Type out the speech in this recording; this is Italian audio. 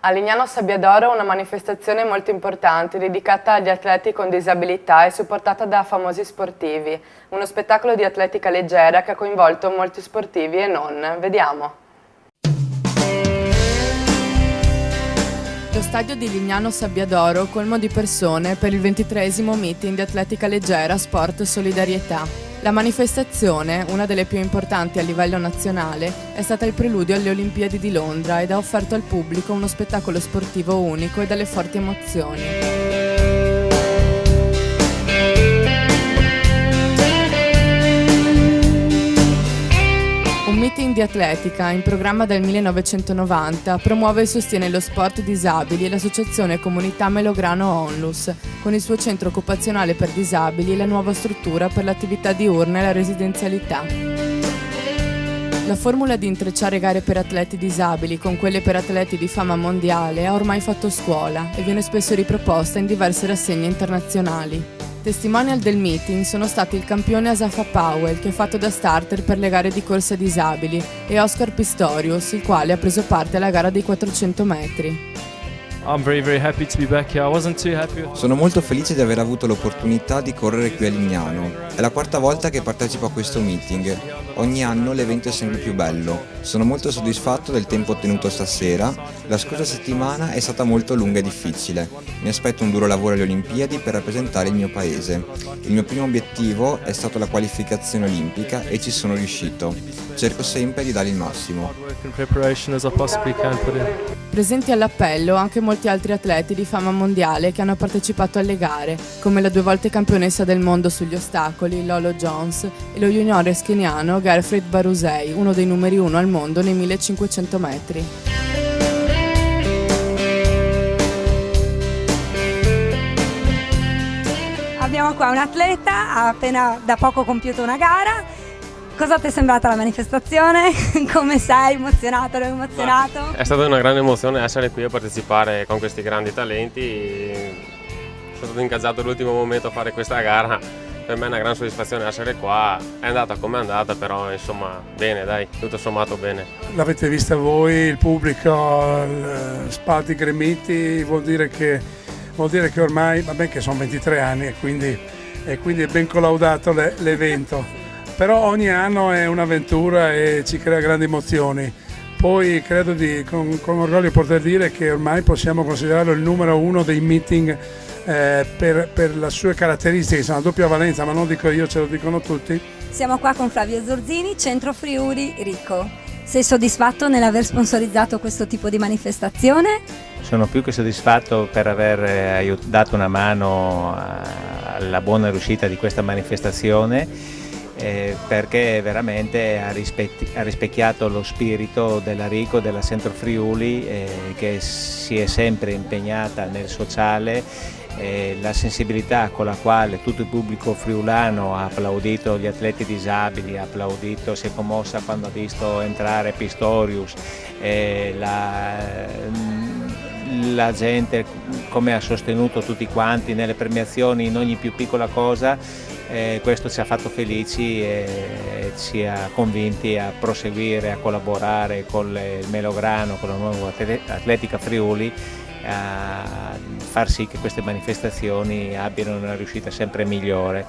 A Lignano Sabbiadoro una manifestazione molto importante dedicata agli atleti con disabilità e supportata da famosi sportivi. Uno spettacolo di atletica leggera che ha coinvolto molti sportivi e non. Vediamo. Lo stadio di Lignano Sabbiadoro colmo di persone per il 23esimo meeting di atletica leggera Sport Solidarietà. La manifestazione, una delle più importanti a livello nazionale, è stata il preludio alle Olimpiadi di Londra ed ha offerto al pubblico uno spettacolo sportivo unico e dalle forti emozioni. Un meeting di atletica in programma dal 1990 promuove e sostiene lo sport disabili e l'associazione Comunità Melograno Onlus, con il suo centro occupazionale per disabili e la nuova struttura per l'attività diurna e la residenzialità. La formula di intrecciare gare per atleti disabili con quelle per atleti di fama mondiale ha ormai fatto scuola e viene spesso riproposta in diverse rassegne internazionali. Testimonial del meeting sono stati il campione Asafa Powell, che è fatto da starter per le gare di corsa disabili, e Oscar Pistorius, il quale ha preso parte alla gara dei 400 metri. Sono molto felice di aver avuto l'opportunità di correre qui a Lignano. È la quarta volta che partecipo a questo meeting. Ogni anno l'evento è sempre più bello. Sono molto soddisfatto del tempo ottenuto stasera. La scorsa settimana è stata molto lunga e difficile. Mi aspetto un duro lavoro alle Olimpiadi per rappresentare il mio paese. Il mio primo obiettivo è stato la qualificazione olimpica e ci sono riuscito. Cerco sempre di dare il massimo. Presenti all'appello anche molti altri atleti di fama mondiale che hanno partecipato alle gare, come la 2 volte campionessa del mondo sugli ostacoli, Lolo Jones, e lo juniores keniano Gerfried Barusei, uno dei numeri 1 al mondo nei 1500 metri. Abbiamo qua un atleta, ha appena da poco compiuto una gara. Cosa ti è sembrata la manifestazione? Come sei? Emozionato? Non emozionato? È stata una grande emozione essere qui a partecipare con questi grandi talenti. Sono stato incazzato all'ultimo momento a fare questa gara. Per me è una gran soddisfazione essere qua. È andata come è andata, però insomma bene, dai, tutto sommato bene. L'avete vista voi, il pubblico, spalti gremiti, vuol dire che ormai, vabbè che sono 23 anni e quindi è ben collaudato l'evento. Però ogni anno è un'avventura e ci crea grandi emozioni. Poi credo con orgoglio poter dire che ormai possiamo considerarlo il numero 1 dei meeting per le sue caratteristiche, sono a doppia valenza, ma non dico io, ce lo dicono tutti. Siamo qua con Flavio Zorzini, Centro Friuli Rico. Sei soddisfatto nell'aver sponsorizzato questo tipo di manifestazione? Sono più che soddisfatto per aver dato una mano alla buona riuscita di questa manifestazione. Perché veramente ha rispecchiato lo spirito della Rico, della Centro Friuli, che si è sempre impegnata nel sociale, la sensibilità con la quale tutto il pubblico friulano ha applaudito gli atleti disabili, ha applaudito, si è commossa quando ha visto entrare Pistorius, la gente come ha sostenuto tutti quanti nelle premiazioni in ogni più piccola cosa. Questo ci ha fatto felici e ci ha convinti a proseguire, a collaborare con il Melograno, con la nuova Atletica Friuli, a far sì che queste manifestazioni abbiano una riuscita sempre migliore.